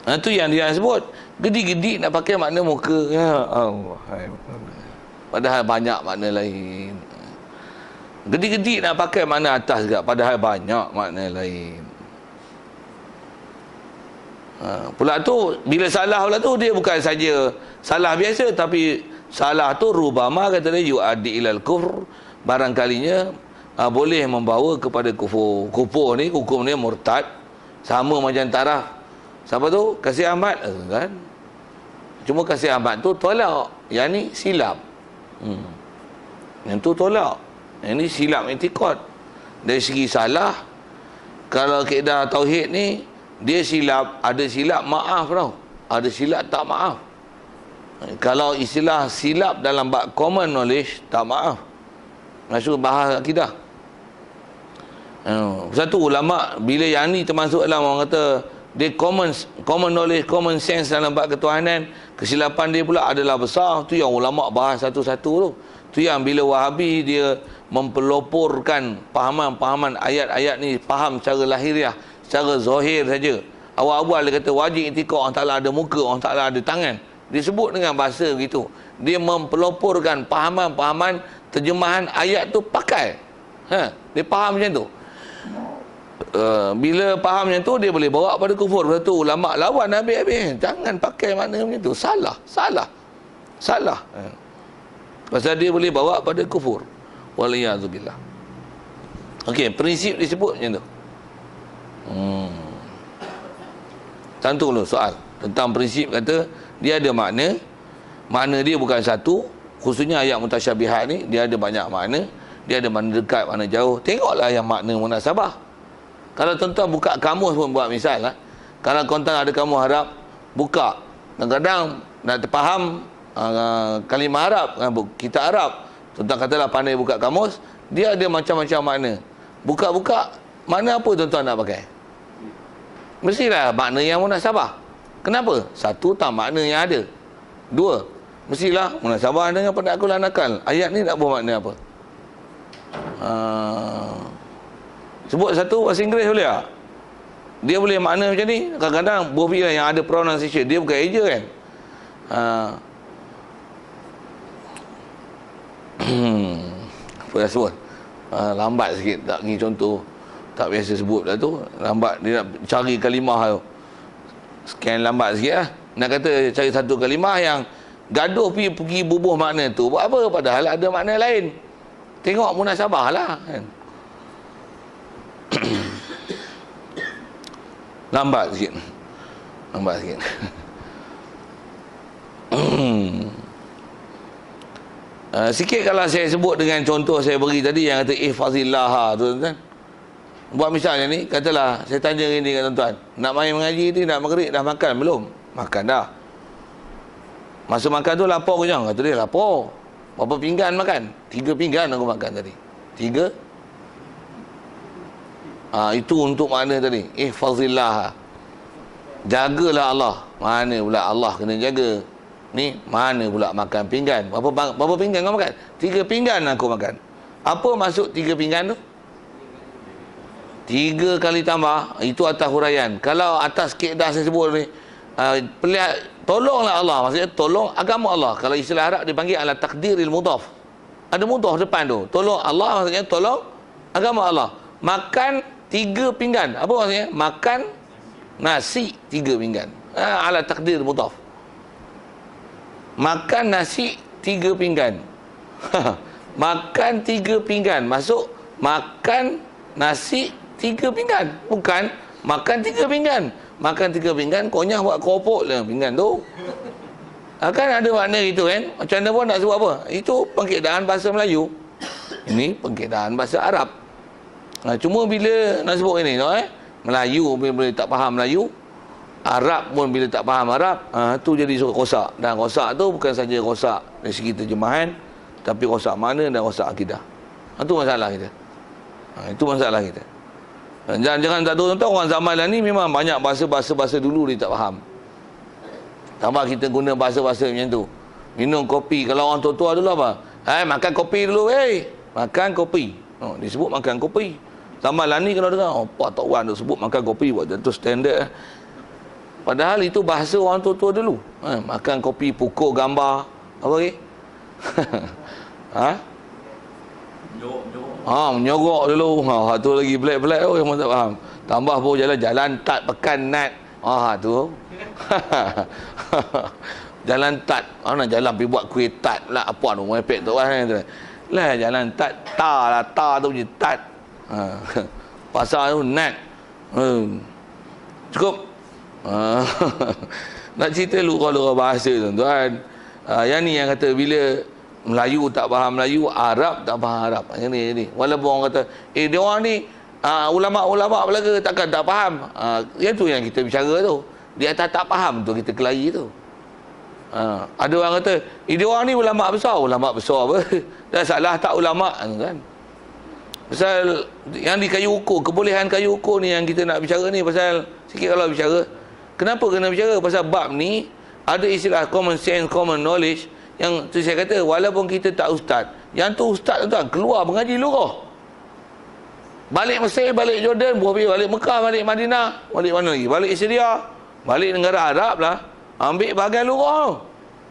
Itu yang dia sebut. Gedi-gedi nak pakai makna muka. Ya Allah. Padahal banyak makna lain. Gedi-gedi nak pakai makna atas juga. Padahal banyak makna lain. Pula tu, bila salah pula tu, dia bukan saja salah biasa, tapi salah tu rubama kata dia yu'addi ilal kufr. Barangkalinya boleh membawa kepada kufur. Kufur ni, hukum ni murtad. Sama macam taraf. Siapa tu? Kasih Ahmad. Kan? Cuma Kasih Ahmad tu tolak. Yang ni silap. Yang tu tolak. Yang ni silap i'tiqad. Dari segi salah, kalau kaedah tauhid ni, dia silap, ada silap maaf tau. Ada silap tak maaf. Kalau istilah silap dalam bab common knowledge, tak maaf. Maksud bahas akidah. Satu ulama, bila yang ni termasuk dalam orang kata dia common knowledge, common sense dalam bab ketuhanan, kesilapan dia pula adalah besar. Tu yang ulama bahas satu-satu tu. Tu yang bila Wahabi dia mempeloporkan pahaman-pahaman ayat-ayat ni, faham secara lahiriah, secara zahir saja. Awal-awal dia kata wajib i'tiqad Allah Ta'ala ada muka, Allah Ta'ala ada tangan. Dia sebut dengan bahasa begitu. Dia mempeloporkan pahaman-pahaman terjemahan ayat tu pakai. Dia faham macam tu. Bila faham macam tu, dia boleh bawa pada kufur. Lepas tu ulama lawan habis-habis. Jangan pakai makna macam tu. Salah. Pasal dia boleh bawa pada kufur. Waliyazubillah. Okey, prinsip disebut macam tu. Tentu dulu soal tentang prinsip, kata dia ada makna. Makna dia bukan satu. Khususnya ayat mutasyabihat ni, dia ada banyak makna. Dia ada makna dekat, makna jauh. Tengoklah yang makna munasabah. Kalau tuan-tuan buka kamus pun, buat misal lah. Kalau tuan-tuan ada kamus Arab, buka. Kadang-kadang nak terfaham kalimah Arab, kita Arab. Tuan-tuan katalah pandai buka kamus, dia ada macam-macam makna. Buka-buka, makna apa tuan-tuan nak pakai? Mestilah makna yang munasabah. Kenapa? Satu, tak makna yang ada. Dua, mestilah munasabah dengan penakkulan akal. Ayat ni nak buat makna apa? Sebut satu bahasa Inggeris boleh tak? Dia boleh makna macam ni. Kadang-kadang bobi yang ada pronunciation, dia bukan eja kan. Apa dah sebut? Lambat sikit tak pergi contoh. Tak biasa sebut dah tu. Lambat, dia nak cari kalimah tu. Scan lambat sikit lah. Nak kata cari satu kalimah yang gaduh pergi bubuh makna tu. Buat apa? Padahal ada makna lain. Tengok munasabah lah kan. Lambat sikit. Sikit kalau saya sebut dengan contoh saya beri tadi yang kata ihfazillah tu kan. Buat misalnya ni, katalah saya tanya ini kat tuan-tuan, nak main mengaji ni, nak maghrib dah makan belum? Makan dah. Masa makan tu lapar ke jangan? Kata dia lapar. Berapa pinggan makan? 3 pinggan aku makan tadi. 3? Itu untuk makna tadi. Ihfazillah. Jagalah Allah. Mana pula Allah kena jaga? Ni mana pula makan pinggan? Berapa pinggan kau makan? 3 pinggan aku makan. Apa maksud 3 pinggan tu? 3 kali tambah, itu atas huraian. Kalau atas kaedah saya sebut ni, tolonglah Allah, maksudnya tolong agama Allah. Kalau istilah Arab dipanggil ala takdiril mudhaf. Ada mudhaf depan tu. Tolong Allah maksudnya tolong agama Allah. Makan 3 pinggan. Apa maksudnya? Makan nasi 3 pinggan. Ala takdir mudhaf. Makan nasi 3 pinggan. Makan 3 pinggan. Masuk makan nasi 3 pinggan. Bukan makan 3 pinggan. Makan 3 pinggan, konyah buat keropok lah pinggan tu. Kan ada makna gitu kan. Macam mana pun nak sebut apa. Itu pengkaedaan bahasa Melayu. Ini pengkaedaan bahasa Arab. Cuma bila nak sebut ini Melayu bila tak faham Melayu, Arab pun bila tak faham Arab, tu jadi rosak. Dan rosak tu bukan saja rosak dari segi terjemahan, tapi rosak makna dan rosak akidah. Itu masalah kita. Itu masalah kita. Jangan tak tahu tuan-tuan, orang zaman ni memang banyak bahasa-bahasa dulu dia tak faham. Tambah kita guna bahasa-bahasa macam tu. Minum kopi, kalau orang tua-tua dulu apa? Makan kopi dulu, makan kopi. Disebut makan kopi. Zaman lah ni kalau dengar, apa tak orang tu sebut makan kopi buat tu standard. Padahal itu bahasa orang tua-tua dulu. Makan kopi, pukul gambar. Apa lagi? Menyorok dulu. Tu lagi black-black tu yang tak faham. Tambah pun jalan tat pekan nat. Tu. Jalan tat. Mana jalan pergi buat kuih tat lah. Apa tu? Mepek tu kan. Lah jalan tat. Ta tu je tat. Pasal tu nat. Cukup. Nak cerita lura-lura bahasa tuan-tuan. Yang ni yang kata bila Melayu tak faham Melayu, Arab tak faham Arab. Yang ni. Walaupun orang kata, dia orang ni ulama-ulama Melaka takkan tak faham. Yang tu yang kita bicara tu. Dia tak faham tu kita kelahi tu. Ada orang kata, dia orang ni ulama besar apa? Dah salah tak ulama kan? Pasal yang di kayu ukur, kebolehan kayu ukur ni yang kita nak bicara ni pasal sikit kalau bicara. Kenapa kena bicara? Pasal bab ni ada istilah common sense, common knowledge yang tu saya kata walaupun kita tak ustaz, yang tu ustaz tuan keluar mengaji lurah. Balik Mesir, balik Jordan, balik Mekah, balik Madinah, balik mana lagi? Balik Syria, balik negara Arab lah. Ambil bahagian lurah.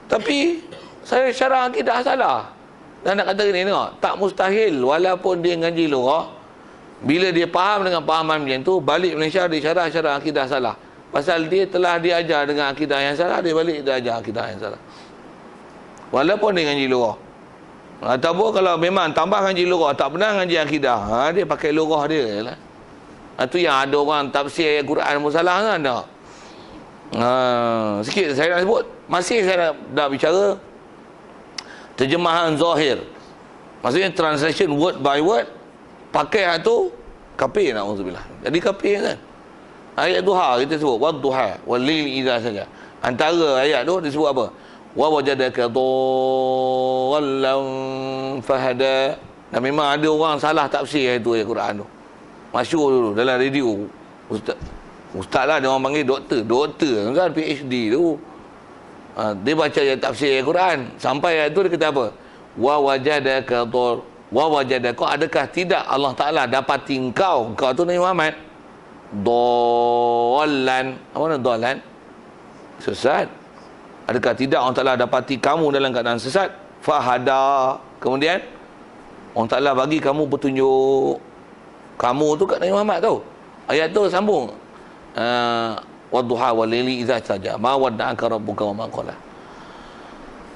Tapi saya syarah akidah salah. Dan nak kata ni tengok, tak mustahil walaupun dia ngaji lurah, bila dia faham dengan pahaman macam tu, balik Malaysia dia syarah akidah salah. Pasal dia telah diajar dengan akidah yang salah, dia balik dia ajar akidah yang salah. Walaupun dia ngaji lurah. Ataupun kalau memang tambah ngaji lurah, tak pernah ngaji akidah, dia pakai lurah dia lah. Itu yang ada orang tafsir Quran pun salah kan tak? Sikit saya nak sebut. Masih saya nak bicara terjemahan zahir. Maksudnya translation word by word. Pakai tu kafir, na'udzubillah. Jadi kafir kan. Ayat duha kita sebut wadduha wal-laili idza saja. Antara ayat tu disebut apa? Wa wajadaka dhallan fahada. Dan memang ada orang salah tafsir itu ayat Quran tu. Masyhur dulu dalam radio. Ustaz lah dia orang panggil doktor kan, PhD tu. Dia baca ayat tafsir ayat Quran sampai ayat tu dia kata apa? Wa wajadaka adakah tidak Allah Taala dapati engkau tu Nabi Muhammad dhallan. Apa makna dhallan? Sesat. Adakah tidak Allah Taala dapati kamu dalam keadaan sesat? Fahada. Kemudian Allah Taala bagi kamu petunjuk. Kamu tu kat Nabi Muhammad tu. Ayat tu sambung. Wadduha wal-laili idza saja. Ma wadda'aka rabbuka wa ma qala.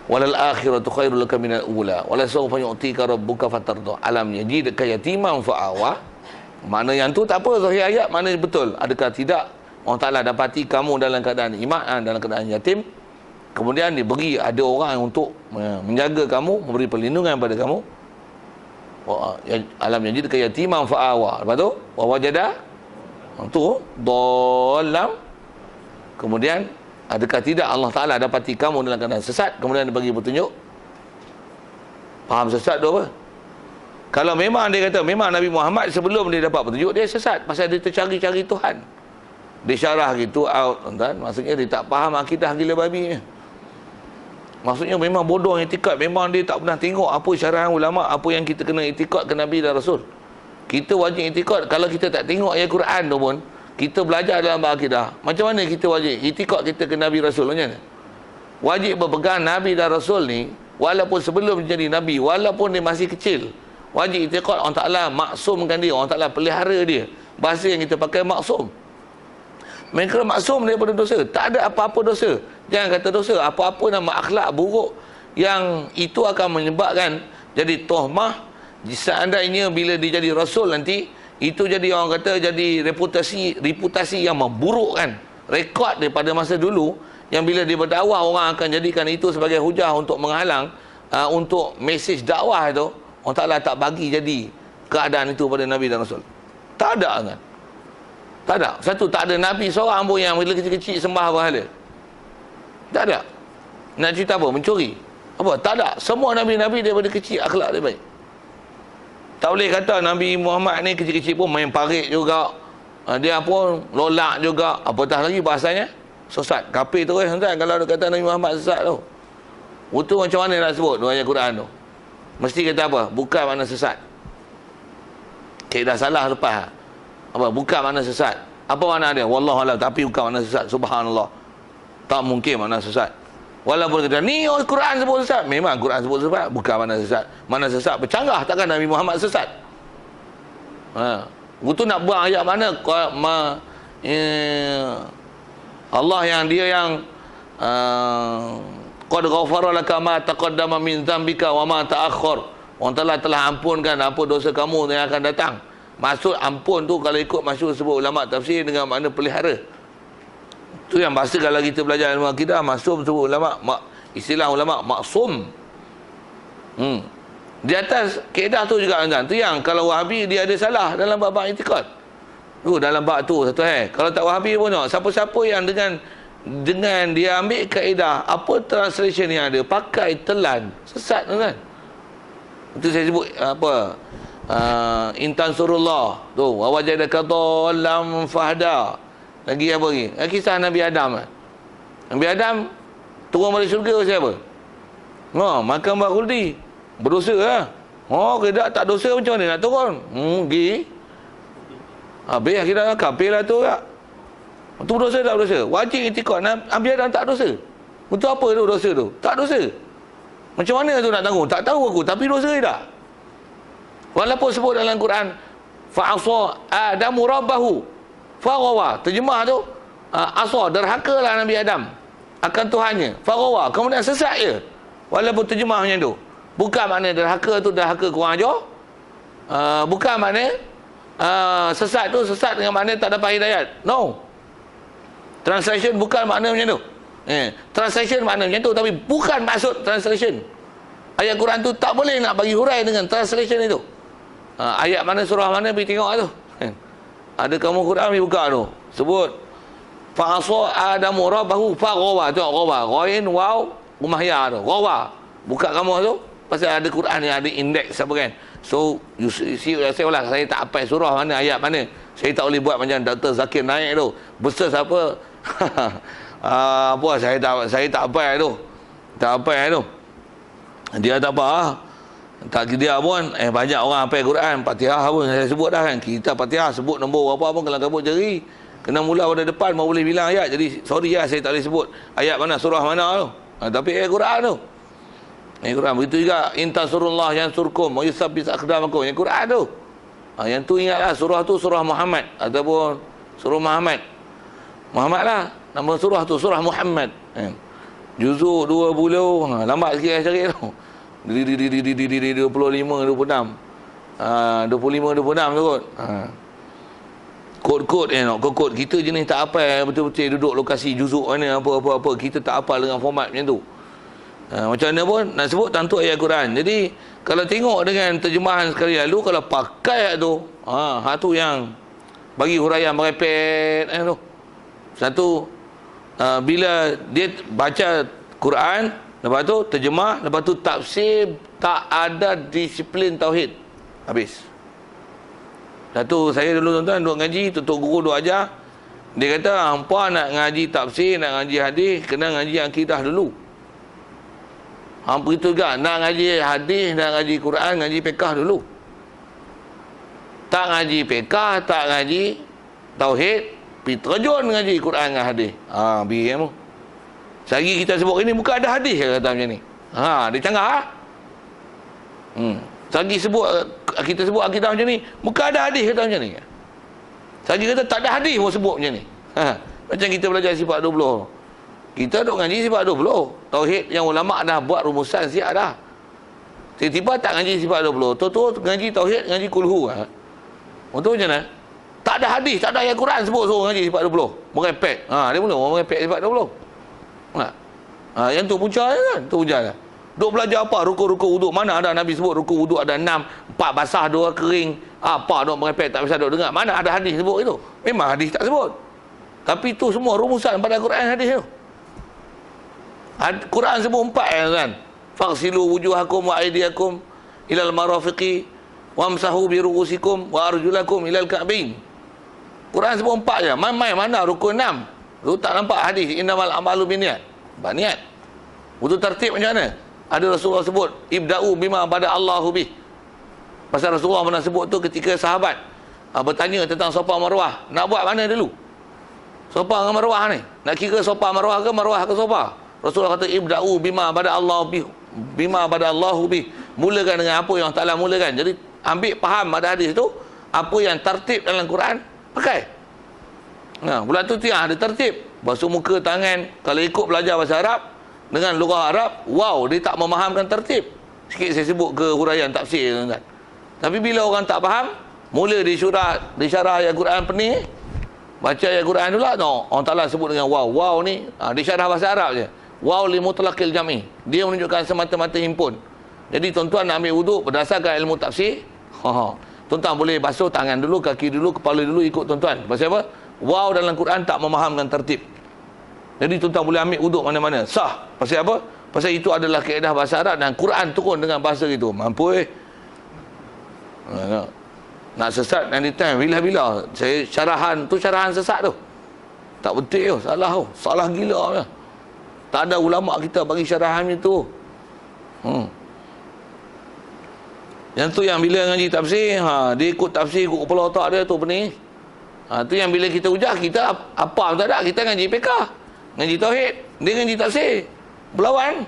Walal akhiratu khairul laka minal ula. Wala sawfa yu'tika rabbuka fatarda. Alam yajidka yatiman fa'awa. Mana yang tu tak apa zahir ayat, mana betul. Adakah tidak Allah Taala dapati kamu dalam keadaan iman, dalam keadaan yatim, kemudian diberi ada orang untuk menjaga kamu, memberi perlindungan pada kamu. Alam yajidka yatiman fa'awa. Lepas tu wa wajada tu dhallam. Kemudian adakah tidak Allah Taala dapati kamu dalam keadaan sesat, kemudian dia bagi petunjuk. Faham sesat tu apa? Kalau memang dia kata memang Nabi Muhammad sebelum dia dapat petunjuk dia sesat pasal dia tercari-cari Tuhan. Dia syarah gitu out, tuan. Maksudnya dia tak faham akidah gila babi. Maksudnya memang bodoh itikad, memang dia tak pernah tengok apa syarahan ulama, apa yang kita kena itikad ke Nabi dan Rasul. Kita wajib itikad. Kalau kita tak tengok ayat Quran tu pun, kita belajar dalam akidah. Macam mana kita wajib itikad kita ke Nabi Rasul macam mana? Wajib berpegang Nabi dan Rasul ni walaupun sebelum jadi Nabi, walaupun dia masih kecil. Wajib itikad Allah Ta'ala maksumkan dia, Allah Ta'ala pelihara dia. Bahasa yang kita pakai maksum. Mereka maksum daripada dosa. Tak ada apa-apa dosa. Jangan kata dosa. Apa-apa nama akhlak buruk yang itu akan menyebabkan jadi tohmah. Seandainya bila dia jadi Rasul nanti, itu jadi orang kata jadi reputasi yang memburukkan. Rekod daripada masa dulu yang bila dia berdakwah orang akan jadikan itu sebagai hujah untuk menghalang untuk mesej dakwah itu. Allah Ta'ala tak bagi jadi keadaan itu pada Nabi dan Rasul. Tak ada kan? Tak ada. Satu, tak ada Nabi seorang pun yang bila kecil-kecil sembah berhala. Tak ada. Nak cerita apa? Mencuri. Apa? Tak ada. Semua Nabi-Nabi daripada kecil akhlak dia baik. Tak boleh kata Nabi Muhammad ni kecil-kecil pun main parit juga. Dia pun lolak juga. Apatah lagi bahasanya? Sesat. Kafir tu kan? Kalau dia kata Nabi Muhammad sesat tu. Itu macam mana nak sebut dua ayat Quran tu? Mesti kata apa? Bukan makna sesat. Kaedah salah lepas. Apa? Bukan makna sesat. Apa makna dia? Wallahualam, tapi bukan makna sesat. Subhanallah. Tak mungkin makna sesat. Walaupun kita ni Quran sebut sesat, memang Quran sebut sesat, bukan makna sesat. Makna sesat bercanggah, takkan Nabi Muhammad sesat. Itu nak buang ayat mana Allah yang dia yang qad ghafara laka ma taqaddama min dzambika wa ma ta'akhkhar. Orang telah ampunkan apa dosa kamu yang akan datang. Maksud ampun tu kalau ikut maksud sebut ulama tafsir dengan makna pelihara. Tu yang bahasa kalau kita belajar ilmu akidah, maksum sebut ulama, istilah ulama maksum. Di atas kaedah tu juga kan. Tu yang kalau Wahabi dia ada salah dalam bab i'tikad. Tu dalam bab tu satu Kalau tak Wahabi pun siapa-siapa yang dengan dia ambil kaedah apa translation yang ada pakai telan sesat kan. Itu saya sebut apa? Intan surullah tu wa wajadaka dhallam fahda. Lagi apa lagi? Kisah Nabi Adam. Nabi Adam turun balik syurga siapa? Makan buah khuldi. Berdosa lah. Tak dosa macam mana nak turun? Pergi. Habis akhirnya kafir lah tu tak? Itu berdosa tak berdosa? Wajib i'tikad Nabi Adam tak dosa. Untuk apa tu dosa tu? Tak dosa. Macam mana tu nak tanggung? Tak tahu aku, tapi dosa ke tak? Walaupun sebut dalam Quran fa'asa Adamu rabbahu faghawa. Terjemah tu asa, derhakalah Nabi Adam akan Tuhannya. Faghawa, kemudian sesat je. Walaupun terjemah macam tu. Bukan makna derhaka tu derhaka kurang ajar. Bukan makna sesat tu sesat dengan makna tak dapat hidayat. No. Translation bukan makna macam tu. Translation makna macam tu, tapi bukan maksud translation. Ayat Quran tu tak boleh nak bagi hurai dengan translation itu. Ayat mana, surah mana, pergi tengok tu. Ada kamu Quran pergi buka tu. Sebut fa'asa Adamu rabbahu faghawa. Tengok ghawa, ghain waw rumah ya tu. Ghawa. Buka kamu tu pasal ada Quran yang ada indeks apa kan. So you see yourself lah, saya tak hafal surah mana, ayat mana. Saya tak boleh buat macam Dr. Zakir Naik tu. Besar siapa? Apa saya tak hafal tu. Tak hafal tu. Dia tak apa. Tak dia pun banyak orang hafal Quran. Fatihah pun saya sebut dah kan. Kita Fatihah sebut nombor berapa pun kalau kabut jari. Kena mula pada depan baru boleh bilang ayat. Jadi sorry lah saya tak boleh sebut ayat mana, surah mana tu. Tapi ayat Quran tu. Ayat Quran begitu juga. Inta surullah yang surkum wa yusabbis aqdamakum. Ayat Quran tu. Yang tu ingatlah surah tu surah Muhammad ataupun surah Muhammad. Muhammad lah. Nama surah tu surah Muhammad. Juzuk 20. Lambat sikit saya cari tu. 25, 26. 25, 26 tu kot. Kod-kod kod kita jenis tak apa betul-betul duduk lokasi juzuk mana apa-apa. Kita tak apa dengan format macam tu. Macam mana pun nak sebut tentu ayat Quran. Jadi kalau tengok dengan terjemahan sekali lalu, kalau pakai ayat tu, tu yang bagi huraian merepet tu. Satu, bila dia baca Quran, lepas tu terjemah, lepas tu tafsir, tak ada disiplin tauhid. Habis. Satu, saya dulu tuan-tuan duduk ngaji, tutup guru duduk ajar. Dia kata, hampa nak ngaji tafsir, nak ngaji hadis, kena ngaji akidah dulu. Hampa itu juga, nak ngaji hadis, nak ngaji Quran, ngaji fiqh dulu. Tak ngaji fiqh, tak ngaji tauhid, pergi terjun ngaji Quran dengan hadis. Biar mu. Sehari kita sebut ini bukan ada hadis kata macam ni. Dia canggah. Sehari kita sebut akidah macam ni, bukan ada hadis kata macam ni. Sehari kata tak ada hadis pun sebut macam ni. Macam kita belajar sifat 20. Kita duk ngaji sifat 20. Tauhid yang ulama dah buat rumusan siap dah. Tiba-tiba tak ngaji sifat 20. Tu ngaji tauhid, ngaji kulhu. Untuk macam mana? Tak ada hadis, tak ada ayat Quran sebut suruh ngaji sifat 20. Merepek. Dia mula merepek sifat 20. Yang tu punca kan? Tu punca lah. Duk belajar apa? Rukuk-rukuk wuduk. Mana ada Nabi sebut rukuk wuduk ada 6. 4 basah, 2 kering. Apa duk merepek tak bisa duk dengar. Mana ada hadis sebut itu? Memang hadis tak sebut. Tapi tu semua rumusan pada Quran hadis tu. Quran sebut 4 kan. Faghsilu wujuhakum wa aydiyakum ilal marafiqi wamsahu bi ru'usikum wa arjulakum ilal ka'bain. Quran sebut 4 je. Mana rukun 6? Lu tak nampak hadis innamal a'malu binniyat. Niat. Untuk tertib macam mana? Ada Rasulullah sebut ibda'u bima bada Allahu bih. Pasal Rasulullah pernah sebut tu ketika sahabat bertanya tentang sopa marwah. Nak buat mana dulu? Sopa dengan marwah ni. Nak kira sopa marwah ke marwah ke sopa? Rasulullah kata ibda'u bima bada Allahu bi. Mulakan dengan apa yang Taala mulakan. Jadi ambil faham pada hadis tu apa yang tertib dalam Quran pakai. Nah, bulan tu tiang ada tertib. Basuh muka, tangan. Kalau ikut belajar bahasa Arab dengan lughah Arab, wow, dia tak memahamkan tertib. Sikit saya sebut ke huraian tafsir tuan-tuan. Tapi bila orang tak faham, mula disyarah ayat Quran pening, baca ayat Quran dulu no. Allah Taala sebut dengan wow. Wow ni disyarah bahasa Arab je. Wow li mutlaqil jami'. Dia menunjukkan semata-mata himpun. Jadi tuan-tuan nak ambil wuduk berdasarkan ilmu tafsir. Tuan-tuan boleh basuh tangan dulu, kaki dulu, kepala dulu, ikut tuan-tuan. Pasal apa? Wow dalam Quran tak memahamkan tertib. Jadi tuan-tuan boleh ambil wuduk mana-mana. Sah. Pasal apa? Pasal itu adalah kaedah bahasa Arab dan Quran turun dengan bahasa itu. Mampu nak sesat anytime, bila-bila. Saya syarahan tu syarahan sesat tu. Tak betul tu, salah tu. Salah gila. Tak ada ulama kita bagi syarahan itu. Yang tu yang bila ngaji tafsir, dia ikut tafsir, ikut kepala otak dia tu pening. Tu yang bila kita hujah, kita apa tak ada. Kita ngaji PK, ngaji tauhid, dia ngaji tafsir. Berlawan.